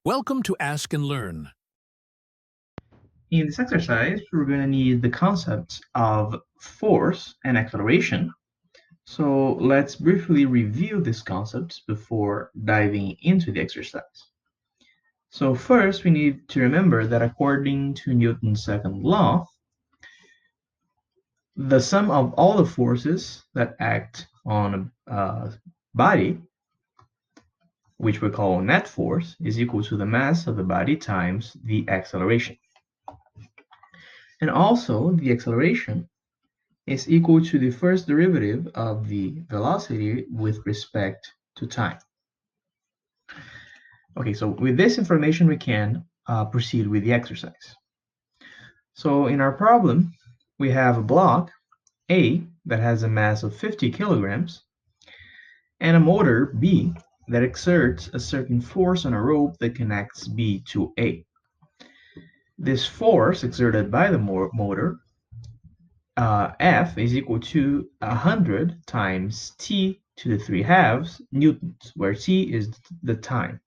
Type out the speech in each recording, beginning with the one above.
Welcome to Ask and Learn. In this exercise, we're going to need the concepts of force and acceleration. So let's briefly review these concepts before diving into the exercise. So first, we need to remember that according to Newton's second law, the sum of all the forces that act on a body, which we call net force, is equal to the mass of the body times the acceleration. And also, the acceleration is equal to the first derivative of the velocity with respect to time. Okay, so with this information, we can proceed with the exercise. So in our problem, we have a block A that has a mass of 50 kilograms and a motor B that exerts a certain force on a rope that connects B to A. This force exerted by the motor F is equal to 100 times t to the 3 halves newtons, where t is the time.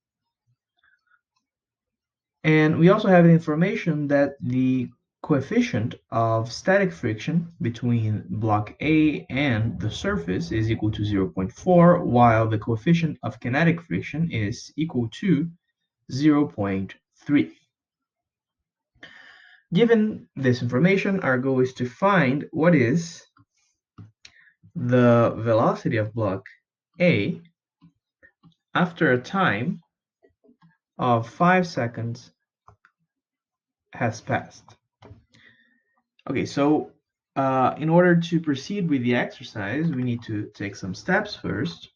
And we also have the information that the coefficient of static friction between block A and the surface is equal to 0.4, while the coefficient of kinetic friction is equal to 0.3. Given this information, our goal is to find what is the velocity of block A after a time of 5 seconds has passed. Okay, so in order to proceed with the exercise, we need to take some steps first.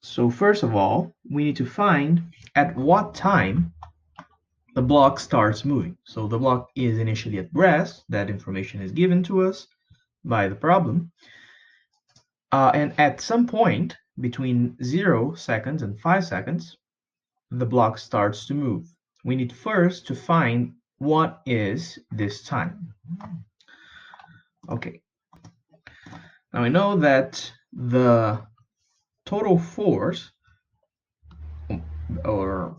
So first of all, we need to find at what time the block starts moving. So the block is initially at rest. That information is given to us by the problem. And at some point between 0 seconds and 5 seconds, the block starts to move. We need first to find what is this time. Okay. Now we know that the total force, or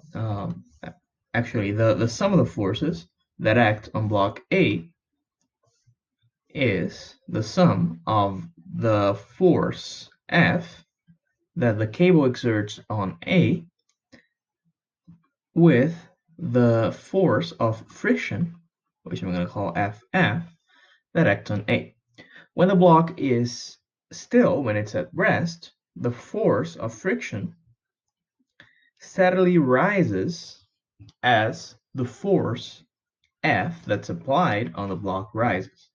actually the sum of the forces that act on block A is the sum of the force F that the cable exerts on A with the force of friction, which I'm going to call FF, that acts on A. When the block is still, when it's at rest, the force of friction steadily rises as the force F that's applied on the block rises.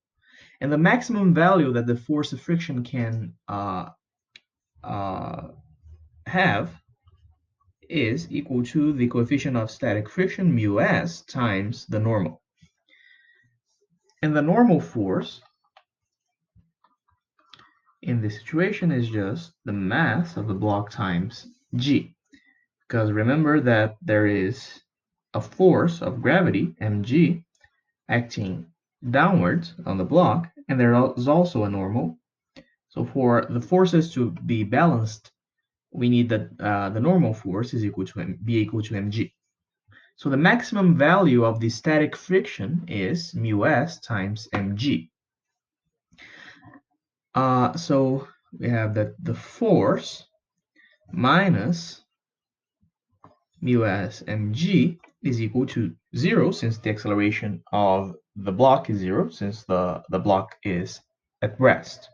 And the maximum value that the force of friction can have is equal to the coefficient of static friction, mu s, times the normal. And the normal force in this situation is just the mass of the block times g. Because remember that there is a force of gravity, mg, acting downwards on the block, and there is also a normal. So for the forces to be balanced, we need that the normal force is equal to be equal to mg. So the maximum value of the static friction is mu s times mg. So we have that the force minus mu s mg is equal to 0, since the acceleration of the block is 0, since the block is at rest.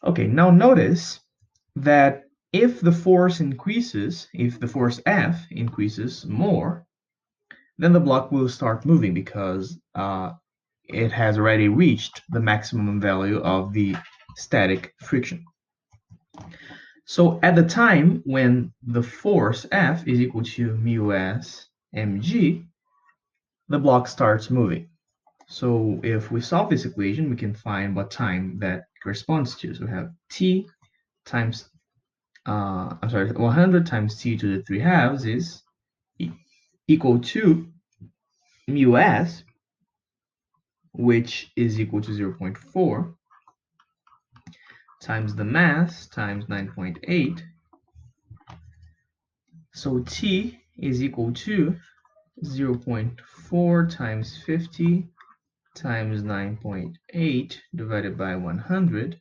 Okay, now notice that if the force increases, if the force F increases more, then the block will start moving because it has already reached the maximum value of the static friction. So at the time when the force F is equal to mu s mg, the block starts moving. So if we solve this equation, we can find what time that corresponds to. So we have t times 100 times t to the 3 halves is equal to mu s, which is equal to 0.4, times the mass times 9.8 So t is equal to 0.4 times 50 times 9.8 divided by 100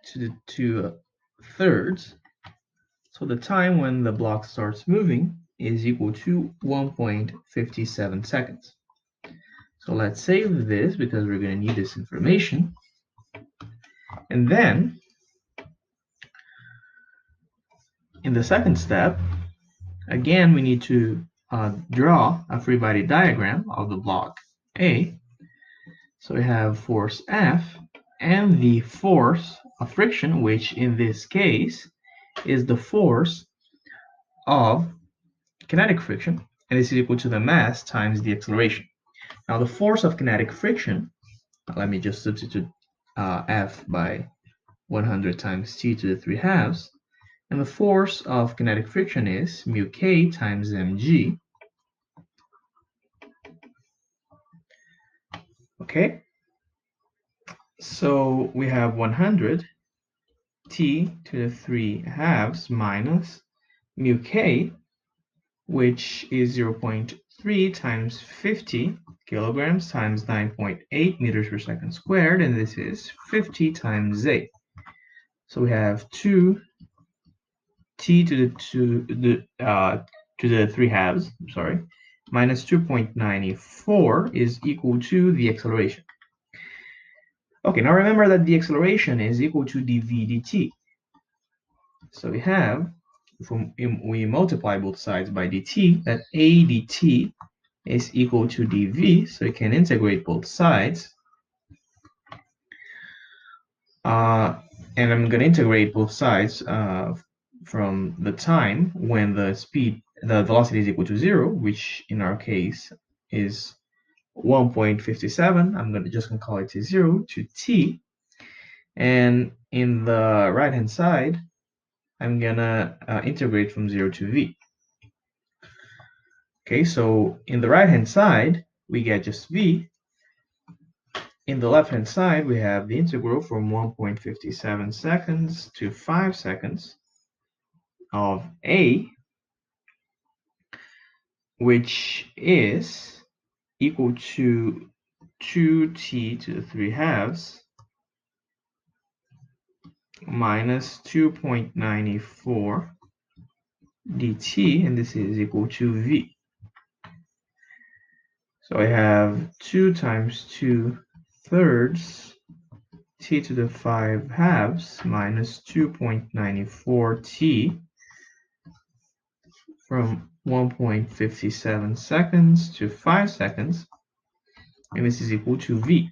to the 2/3. So the time when the block starts moving is equal to 1.57 seconds. So let's save this because we're going to need this information. And then in the second step, again, we need to draw a free body diagram of the block A. So we have force F and the force of friction, which in this case is the force of kinetic friction, and this is equal to the mass times the acceleration. Now the force of kinetic friction, let me just substitute F by 100 times t to the 3/2, and the force of kinetic friction is mu k times mg. Okay, so we have 100 t to the 3/2 minus mu k, which is 0.3 times 50 kilograms times 9.8 meters per second squared, and this is 50 times a. So we have 2 t to the 3/2, sorry, minus 2.94 is equal to the acceleration. Okay, now remember that the acceleration is equal to dv dt. So we have, if we multiply both sides by dt, that a dt is equal to dv, so we can integrate both sides. And I'm going to integrate both sides from the time when the velocity is equal to 0, which in our case is 1.57. I'm just going to call it 0 to t. And in the right-hand side, I'm going to integrate from 0 to v. Okay, so in the right-hand side, we get just v. In the left-hand side, we have the integral from 1.57 seconds to 5 seconds of a, which is equal to 2t to the 3/2 minus 2.94 dt, and this is equal to v. So I have 2 times 2/3 t to the 5/2 minus 2.94 t from 1.57 seconds to 5 seconds, and this is equal to v.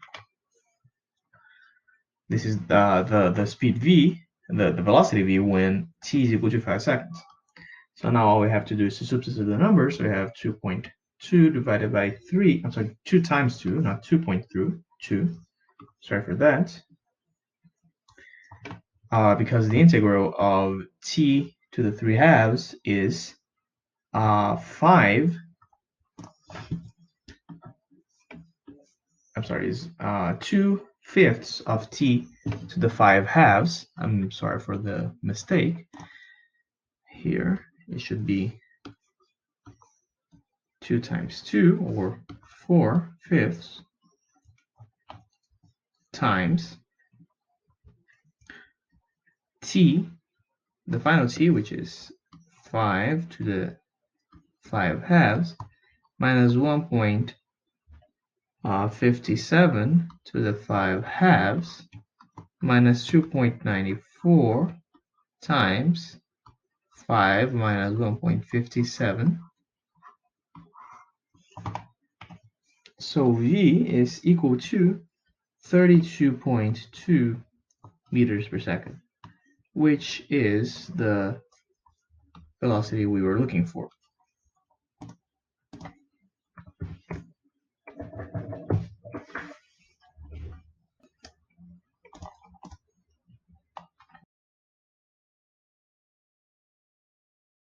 This is the speed v, the velocity v when t is equal to 5 seconds. So now all we have to do is to substitute the numbers. So we have 2.2 divided by 3, I'm sorry, 2 times 2, not 2.2, sorry for that. Because the integral of t to the 3/2 is 5, I'm sorry, is 2/5 of t to the 5/2. I'm sorry for the mistake. Here, it should be 2 times 2, or 4/5 times t, the final t, which is 5 to the 5/2, minus 1.57 to the 5/2, minus 2.94 times 5 minus 1.57. So v is equal to 32.2 meters per second, which is the velocity we were looking for.